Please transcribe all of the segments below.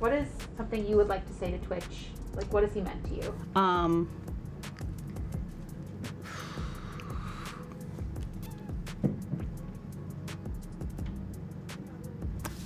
What is something you would like to say to Twitch? Like, what has he meant to you?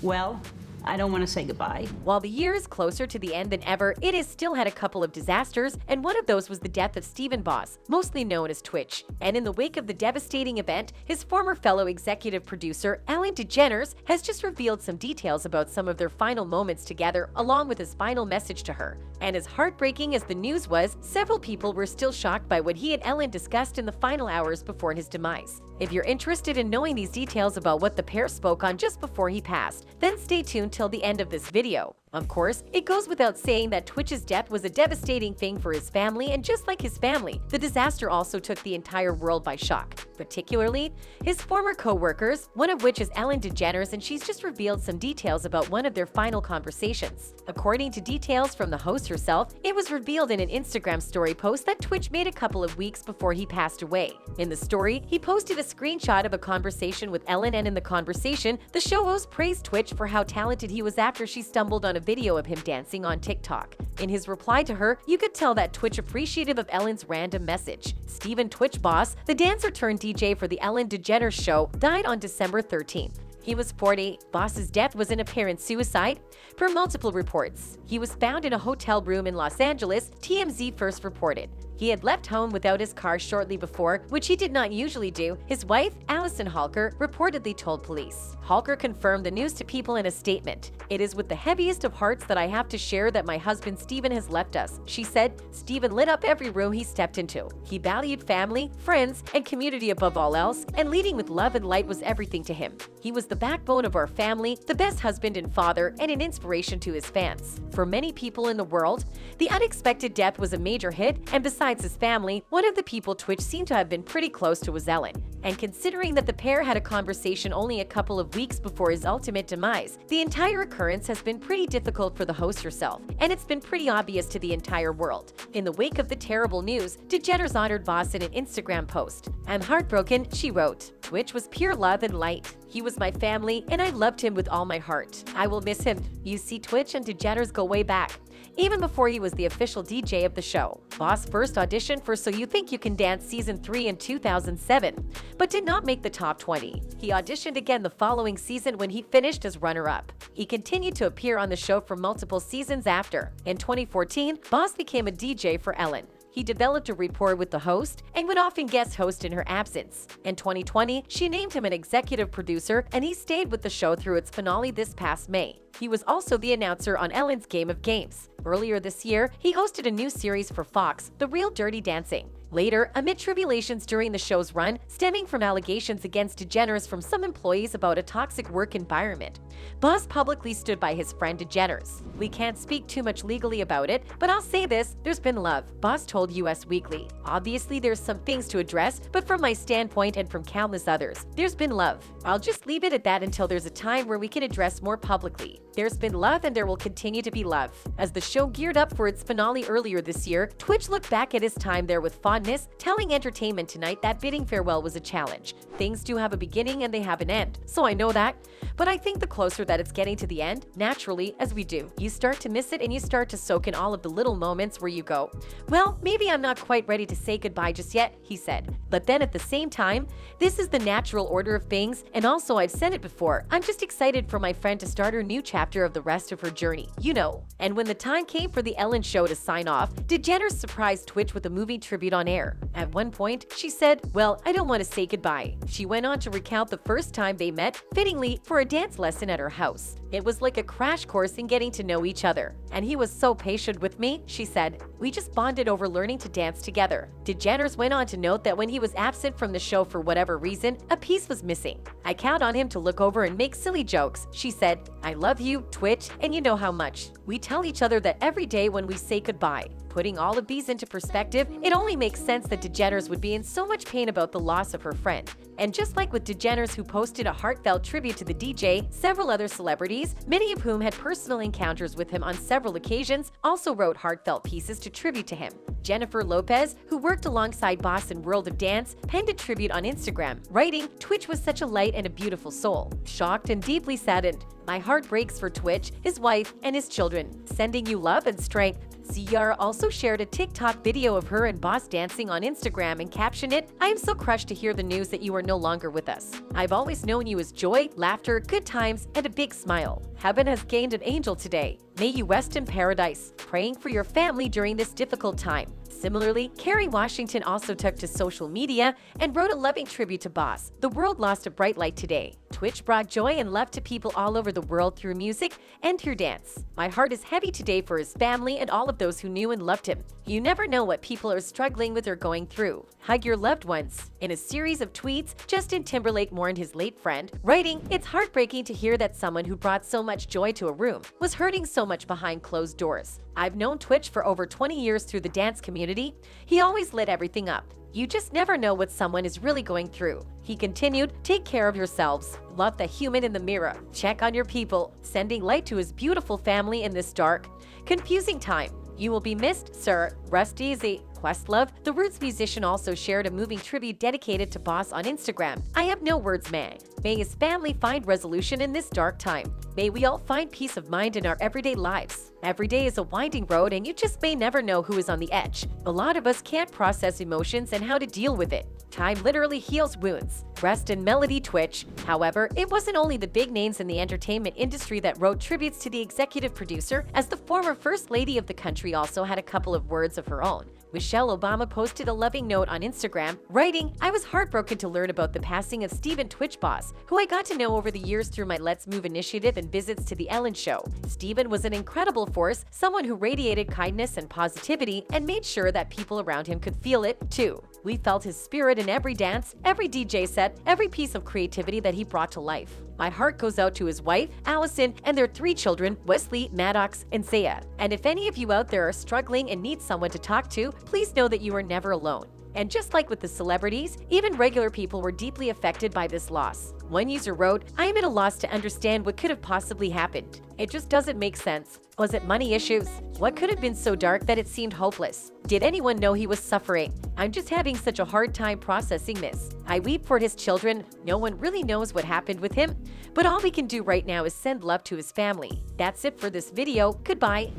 Well, I don't want to say goodbye. While the year is closer to the end than ever, it has still had a couple of disasters, and one of those was the death of Stephen Boss, mostly known as Twitch. And in the wake of the devastating event, his former fellow executive producer, Ellen DeGeneres, has just revealed some details about some of their final moments together, along with his final message to her. And as heartbreaking as the news was, several people were still shocked by what he and Ellen discussed in the final hours before his demise. If you're interested in knowing these details about what the pair spoke on just before he passed, then stay tuned till the end of this video. Of course, it goes without saying that Twitch's death was a devastating thing for his family, and just like his family, the disaster also took the entire world by shock, particularly his former co-workers, one of which is Ellen DeGeneres, and she's just revealed some details about one of their final conversations. According to details from the host herself, it was revealed in an Instagram story post that Twitch made a couple of weeks before he passed away. In the story, he posted a screenshot of a conversation with Ellen, and in the conversation, the show host praised Twitch for how talented he was after she stumbled on a video of him dancing on TikTok. In his reply to her, you could tell that Twitch appreciative of Ellen's random message. Stephen "Twitch" Boss, the dancer turned DJ for the Ellen DeGeneres show, died on December 13th. He was 40. Boss's death was an apparent suicide, per multiple reports. He was found in a hotel room in Los Angeles, TMZ first reported. He had left home without his car shortly before, which he did not usually do, his wife, Allison Halker, reportedly told police. Halker confirmed the news to people in a statement. "It is with the heaviest of hearts that I have to share that my husband Stephen has left us," she said. "Stephen lit up every room he stepped into. He valued family, friends, and community above all else, and leading with love and light was everything to him. He was the backbone of our family, the best husband and father, and an inspiration to his fans." For many people in the world, the unexpected death was a major hit, and besides his family, one of the people Twitch seemed to have been pretty close to was Ellen. And considering that the pair had a conversation only a couple of weeks before his ultimate demise, the entire occurrence has been pretty difficult for the host herself, and it's been pretty obvious to the entire world. In the wake of the terrible news, DeGeneres honored Boss in an Instagram post. "I'm heartbroken," she wrote. "Twitch was pure love and light. He was my family, and I loved him with all my heart. I will miss him." You see, Twitch and DeGeneres go way back, even before he was the official DJ of the show. Boss first auditioned for So You Think You Can Dance Season 3 in 2007, but did not make the top 20. He auditioned again the following season when he finished as runner-up. He continued to appear on the show for multiple seasons after. In 2014, Boss became a DJ for Ellen. He developed a rapport with the host and would often guest host in her absence. In 2020, she named him an executive producer, and he stayed with the show through its finale this past May. He was also the announcer on Ellen's Game of Games. Earlier this year, he hosted a new series for Fox, The Real Dirty Dancing. Later, amid tribulations during the show's run, stemming from allegations against DeGeneres from some employees about a toxic work environment, Boss publicly stood by his friend DeGeneres. "We can't speak too much legally about it, but I'll say this, there's been love," Boss told US Weekly. "Obviously, there's some things to address, but from my standpoint and from countless others, there's been love. I'll just leave it at that until there's a time where we can address more publicly. There's been love, and there will continue to be love." As the show geared up for its finale earlier this year, Twitch looked back at his time there with fondness, telling Entertainment Tonight that bidding farewell was a challenge. "Things do have a beginning and they have an end, so I know that. But I think the closer that it's getting to the end, naturally, as we do, you start to miss it and you start to soak in all of the little moments where you go, well, maybe I'm not quite ready to say goodbye just yet," he said. "But then at the same time, this is the natural order of things, and also I've said it before, I'm just excited for my friend to start her new chapter of the rest of her journey, you know." And when the time came for the Ellen show to sign off, DeGeneres surprised Twitch with a movie tribute on air. At one point, she said, "Well, I don't want to say goodbye." She went on to recount the first time they met, fittingly, for a dance lesson at her house. "It was like a crash course in getting to know each other. And he was so patient with me," she said. "We just bonded over learning to dance together." DeGeneres went on to note that when he was absent from the show for whatever reason, a piece was missing. "I count on him to look over and make silly jokes," she said. "I love you, Twitch, and you know how much. We tell each other that every day when we say goodbye." Putting all of these into perspective, it only makes sense that DeGeneres would be in so much pain about the loss of her friend. And just like with DeGeneres, who posted a heartfelt tribute to the DJ, several other celebrities, many of whom had personal encounters with him on several occasions, also wrote heartfelt pieces to tribute to him. Jennifer Lopez, who worked alongside Boss in World of Dance, penned a tribute on Instagram, writing, "Twitch was such a light and a beautiful soul. Shocked and deeply saddened. My heart breaks for Twitch, his wife, and his children. Sending you love and strength." Ciara also shared a TikTok video of her and Boss dancing on Instagram and captioned it, "I am so crushed to hear the news that you are no longer with us. I've always known you as joy, laughter, good times, and a big smile. Heaven has gained an angel today. May you rest in paradise. Praying for your family during this difficult time." Similarly, Kerry Washington also took to social media and wrote a loving tribute to Boss. "The world lost a bright light today. Twitch brought joy and love to people all over the world through music and through dance. My heart is heavy today for his family and all of those who knew and loved him. You never know what people are struggling with or going through. Hug your loved ones." In a series of tweets, Justin Timberlake mourned his late friend, writing, "It's heartbreaking to hear that someone who brought so much joy to a room was hurting so much behind closed doors. I've known Twitch for over 20 years through the dance community. He always lit everything up. You just never know what someone is really going through." He continued, "Take care of yourselves. Love the human in the mirror. Check on your people," sending light to his beautiful family in this dark, confusing time. "You will be missed, sir. Rest easy. Questlove." The Roots musician also shared a moving tribute dedicated to Boss on Instagram. "I have no words, man. May his family find resolution in this dark time. May we all find peace of mind in our everyday lives. Every day is a winding road and you just may never know who is on the edge. A lot of us can't process emotions and how to deal with it. Time literally heals wounds. Rest in melody, Twitch." However, it wasn't only the big names in the entertainment industry that wrote tributes to the executive producer, as the former First Lady of the country also had a couple of words of her own. Michelle Obama posted a loving note on Instagram, writing, "I was heartbroken to learn about the passing of Stephen Twitch Boss, who I got to know over the years through my Let's Move initiative and visits to The Ellen Show. Stephen was an incredible force, someone who radiated kindness and positivity and made sure that people around him could feel it, too. We felt his spirit in every dance, every DJ set, every piece of creativity that he brought to life. My heart goes out to his wife, Allison, and their 3 children, Wesley, Maddox, and Zaya. And if any of you out there are struggling and need someone to talk to, please know that you are never alone." And just like with the celebrities, even regular people were deeply affected by this loss. One user wrote, "I am at a loss to understand what could have possibly happened. It just doesn't make sense. Was it money issues? What could have been so dark that it seemed hopeless? Did anyone know he was suffering? I'm just having such a hard time processing this. I weep for his children. No one really knows what happened with him, but all we can do right now is send love to his family." That's it for this video. Goodbye.